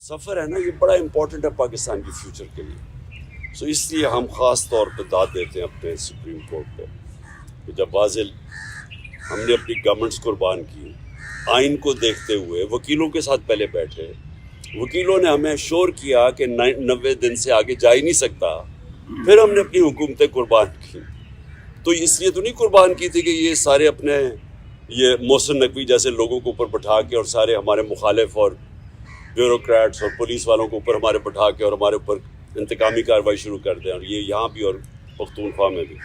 सफ़र है ना, ये बड़ा इम्पोर्टेंट है पाकिस्तान की फ्यूचर के लिए। सो इसलिए हम ख़ास तौर पे दाद देते हैं अपने सुप्रीम कोर्ट पे कि जब वाज़िल हमने अपनी गवर्नमेंट्स कुर्बान की, आइन को देखते हुए वकीलों के साथ पहले बैठे, वकीलों ने हमें श्योर किया कि 90 दिन से आगे जा ही नहीं सकता, फिर हमने अपनी हुकूमतें कुर्बान की। तो इसलिए तो नहीं कुर्बान की थी कि ये सारे अपने ये मोहसिन नकवी जैसे लोगों को ऊपर बैठा के और सारे हमारे मुखालिफ और ब्यूरोक्रेट्स और पुलिस वालों को ऊपर हमारे बैठा के और हमारे ऊपर इंतकामी कार्रवाई शुरू कर दें। और ये यहाँ भी और पख्तूनख्वा में भी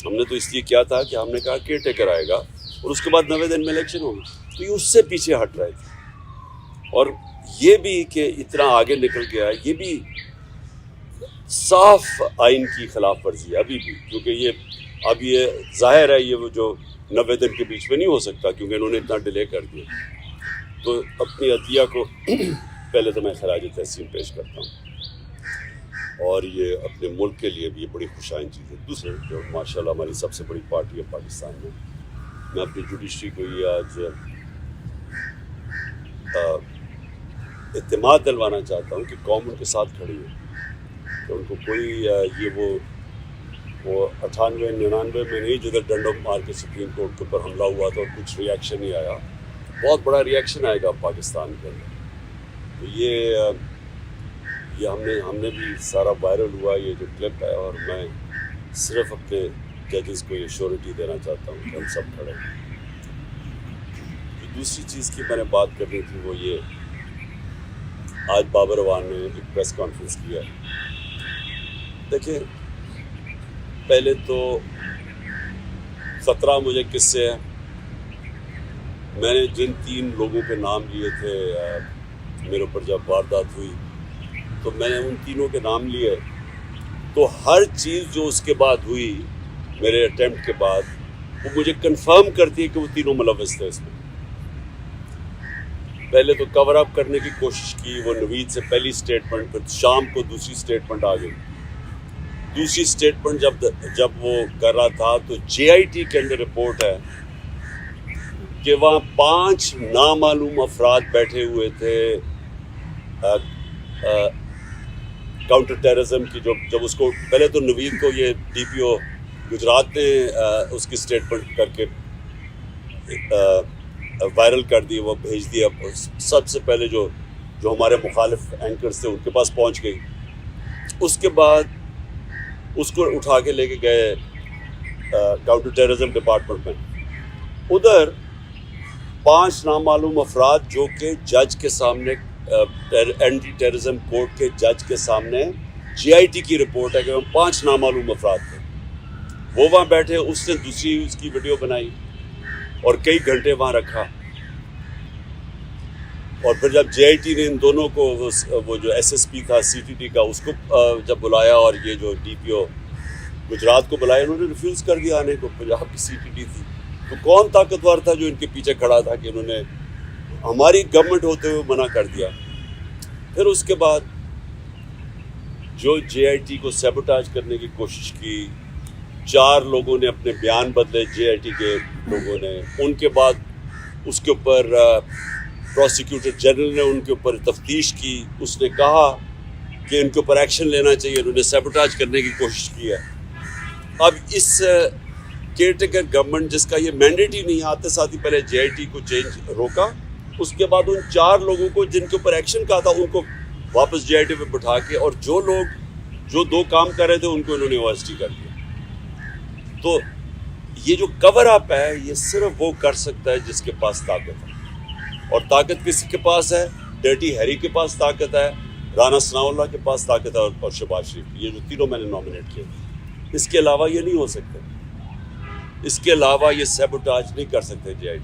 हमने तो इसलिए किया था कि हमने कहा केयर टेकर आएगा और उसके बाद 90 दिन में इलेक्शन होगी, तो ये उससे पीछे हट रहे थे। और ये भी कि इतना आगे निकल गया, ये भी साफ आइन की खिलाफ वर्जी है अभी भी, क्योंकि ये जाहिर है ये वो जो 90 दिन के बीच में नहीं हो सकता क्योंकि इन्होंने इतना डिले कर दिया। तो अपनी अतिया को पहले तो मैं खराज तहसीन पेश करता हूँ, और ये अपने मुल्क के लिए भी ये बड़ी खुशाइन चीज़ है। दूसरे जो माशाल्लाह हमारी सबसे बड़ी पार्टी है पाकिस्तान में, मैं अपनी जुडिशरी को ये आज इत्तेमाद दिलवाना चाहता हूँ कि कौम उनके साथ खड़ी है, कि उनको कोई ये वो 98-99 में नहीं जिधर डंडों मार के सुप्रीम कोर्ट के ऊपर हमला हुआ था और कुछ रिएक्शन नहीं आया, बहुत बड़ा रिएक्शन आएगा पाकिस्तान के अंदर। तो ये हमने भी सारा वायरल हुआ ये जो क्लिप है, और मैं सिर्फ अपने जजेस को ये श्योरिटी देना चाहता हूँ कि हम सब खड़े हैं। दूसरी चीज़ की मैंने बात करनी थी वो ये, आज बाबर अवान ने एक प्रेस कॉन्फ्रेंस किया। देखिए, पहले तो 17 मुझे किस्से हैं। मैंने जिन 3 लोगों के नाम लिए थे मेरे ऊपर जब वारदात हुई, तो मैंने उन तीनों के नाम लिए, तो हर चीज़ जो उसके बाद हुई मेरे अटेम्प्ट के बाद, वो मुझे कंफर्म करती है कि वो तीनों मुलव्वस थे इसमें। पहले तो कवर अप करने की कोशिश की, वो नवीद से पहली स्टेटमेंट, फिर शाम को दूसरी स्टेटमेंट आ गई। दूसरी स्टेटमेंट जब वो कर रहा था तो JIT के अंदर रिपोर्ट है कि वहाँ 5 नामालूम अफराद बैठे हुए थे काउंटर टेररिज्म की। जब उसको पहले तो नवीद को ये DPO गुजरात ने उसकी स्टेटमेंट करके वायरल कर दी, वो भेज दिया। सबसे पहले जो हमारे मुखालिफ एंकर्स थे उनके पास पहुंच गई। उसके बाद उसको उठा के लेके गए काउंटर टेररिज्म डिपार्टमेंट में। उधर 5 नामालूम अफराद जो कि जज के सामने एंटी टेररिज्म कोर्ट के जज के सामने JIT की रिपोर्ट है कि हम 5 नामालूम अफराद थे, वो वहाँ बैठे। उसने दूसरी उसकी वीडियो बनाई और कई घंटे वहाँ रखा। और फिर जब JIT ने इन दोनों को वो जो SSP था CTT का, उसको जब बुलाया और ये जो DPO गुजरात को बुलाया, इन्होंने रिफ्यूज़ कर दिया आने को। पंजाब की CTT थी, तो कौन ताकतवर था जो इनके पीछे खड़ा था कि इन्होंने हमारी गवर्नमेंट होते हुए मना कर दिया। फिर उसके बाद जो JIT को सैबोटाज करने की कोशिश की, 4 लोगों ने अपने बयान बदले JIT के लोगों ने। उनके बाद उसके ऊपर प्रोसिक्यूटर जनरल ने उनके ऊपर तफ्तीश की, उसने कहा कि इनके ऊपर एक्शन लेना चाहिए, उन्होंने सैबोटाज करने की कोशिश की है। अब इस केयरटेकर गवर्नमेंट जिसका ये मैंडेट ही नहीं, आते साथ ही पहले JIT को चेंज रोका, उसके बाद उन 4 लोगों को जिनके ऊपर एक्शन कहा था उनको वापस JIT पे बिठा के, और जो लोग जो 2 काम कर रहे थे उनको इन्होंने OST कर दिया। तो ये जो कवर अप है, ये सिर्फ वो कर सकता है जिसके पास ताकत है, और ताकत किसी के पास है? डर्टी हैरी के पास ताकत है, राना सनाउल्लाह के पास ताकत है, और शहबाज शरीफ। ये जो तीनों मैंने नॉमिनेट किए, इसके अलावा ये नहीं हो सकते, इसके अलावा ये सैबोटाज नहीं कर सकते JIT।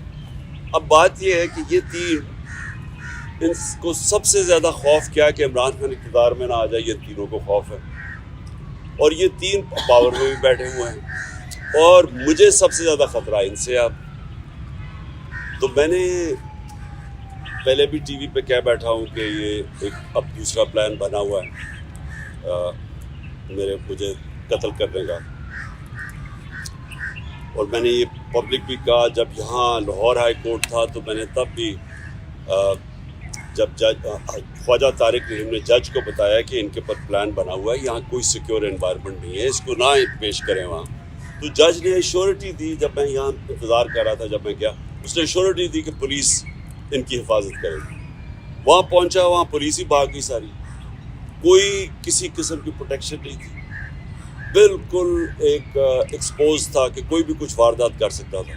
अब बात ये है कि ये 3, इनको सबसे ज़्यादा खौफ क्या है कि इमरान खान इक़्तिदार में ना आ जाए, ये तीनों को खौफ है। और ये 3 पावर में भी बैठे हुए हैं, और मुझे सबसे ज़्यादा ख़तरा है इनसे। अब तो मैंने पहले भी TV पे कह बैठा हूँ कि ये एक अब दूसरा प्लान बना हुआ है मुझे कत्ल करने का। और मैंने ये पब्लिक भी कहा, जब यहाँ लाहौर हाई कोर्ट था तो मैंने तब भी جب جج خواجہ طارق رحیم نے جج کو بتایا کہ ان کے پر پلان بنا ہوا ہے, یہاں کوئی سیکیور انوائرمنٹ نہیں ہے, اس کو نہ پیش کریں وہاں, تو جج نے ایشورٹی دی. جب میں یہاں انتظار کر رہا تھا, جب میں گیا, اس نے ایشورٹی دی کہ پولیس ان کی حفاظت کرے گی. وہاں پہنچا, وہاں پولیس ہی بھاگ گئی ساری, کوئی کسی قسم کی پروٹیکشن نہیں تھی, بالکل ایک ایکسپوز تھا کہ کوئی بھی کچھ واردات کر سکتا تھا.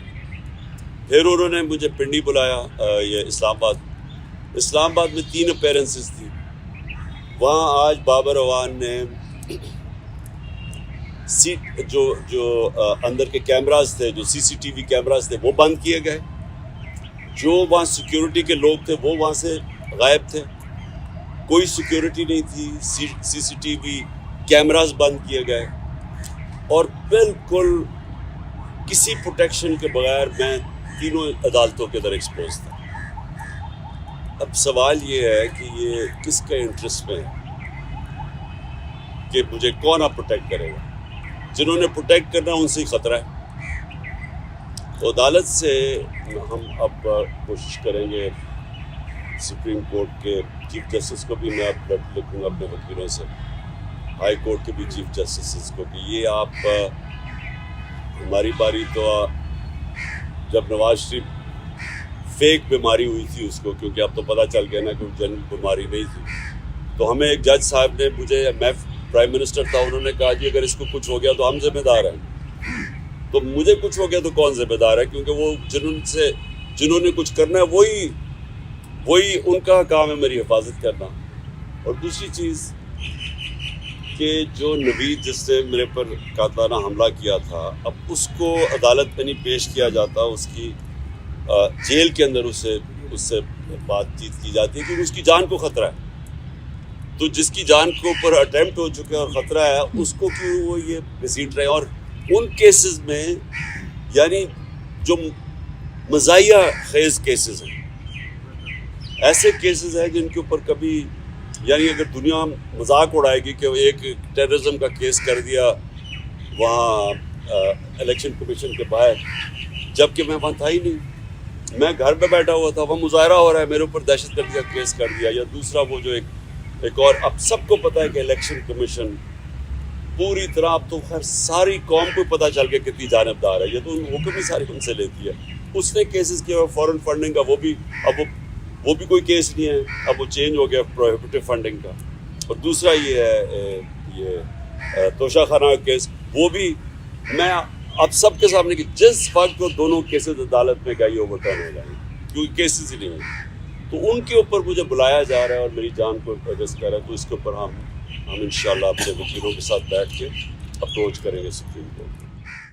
پھر انہوں نے مجھے پنڈی بلایا, یہ اسلام آباد میں 3 اپیرنسز تھی. وہاں آج بابر اعوان نے جو اندر کے کیمراز تھے, جو CCTV کیمراز تھے, وہ بند کیے گئے. جو وہاں سیکیورٹی کے لوگ تھے وہ وہاں سے غائب تھے, کوئی سیکیورٹی نہیں تھی. CCTV کیمراز بند کیے گئے, اور بالکل کسی پروٹیکشن کے بغیر میں تینوں عدالتوں کے اندر ایکسپوز تھا. اب سوال یہ ہے کہ یہ کس کے انٹرسٹ میں ہے کہ مجھے کون آپ پروٹیکٹ کرے گا؟ جنہوں نے پروٹیکٹ کرنا ان سے ہی خطرہ ہے. تو عدالت سے ہم اب کوشش کریں گے, سپریم کورٹ کے چیف جسٹس کو بھی میں اب لکھوں گا اپنے وکیلوں سے, ہائی کورٹ کے بھی چیف جسٹس کو, کہ یہ آپ ہماری باری تو جب نواز شریف فیک بیماری ہوئی تھی اس کو, کیونکہ اب تو پتہ چل گیا نا کہ جنرل بیماری نہیں تھی, تو ہمیں ایک جج صاحب نے, میں پرائم منسٹر تھا, انہوں نے کہا کہ اگر اس کو کچھ ہو گیا تو ہم ذمہ دار ہیں. تو مجھے کچھ ہو گیا تو کون ذمہ دار ہے؟ کیونکہ وہ جنہوں نے کچھ کرنا ہے وہی ان کا کام ہے میری حفاظت کرنا. اور دوسری چیز کہ جو نوید جس نے میرے پر قاتلانہ حملہ کیا تھا, اب اس کو عدالت میں نہیں پیش کیا جاتا, اس کی جیل کے اندر اس سے بات چیت کی جاتی ہے کیونکہ اس کی جان کو خطرہ ہے. تو جس کی جان کے اوپر اٹیمپٹ ہو چکا ہے اور خطرہ ہے, اس کو کیوں وہ یہ گھسیٹ رہے ہیں. اور ان کیسز میں یعنی جو مزاحیہ خیز کیسز ہیں, ایسے کیسز ہیں جن کے اوپر کبھی, یعنی اگر دنیا مذاق اڑائے گی کہ ایک ٹیررزم کا کیس کر دیا وہاں الیکشن کمیشن کے باہر, جبکہ میں وہاں تھا ہی نہیں, میں گھر پہ بیٹھا ہوا تھا, وہ مظاہرہ ہو رہا ہے, میرے اوپر دہشت گردی کا کیس کر دیا. یا دوسرا وہ جو ایک اور, اب سب کو پتہ ہے کہ الیکشن کمیشن پوری طرح, اب تو خیر ساری قوم کو پتہ چل گیا کتنی جانبدار ہے, یہ تو حکم ہی ساری ان سے لیتی ہے. اس نے کیسز کیا فورن فنڈنگ کا, وہ بھی کوئی کیس نہیں ہے, اب وہ چینج ہو گیا پروہیبٹیو فنڈنگ کا. اور دوسرا یہ توشہ خانہ کا کیس, وہ بھی میں اب سب کے سامنے کہ جس وقت کو دونوں کیسز عدالت میں گئی اوور ٹرن ہو جائیں کیونکہ کیسز ہی نہیں ہیں, تو ان کے اوپر مجھے بلایا جا رہا ہے اور میری جان کو ایڈجسٹ کر رہا ہے. تو اس کے اوپر ہم انشاءاللہ اپنے وکیلوں کے ساتھ بیٹھ کے اپروچ کریں گے سپریم کورٹ.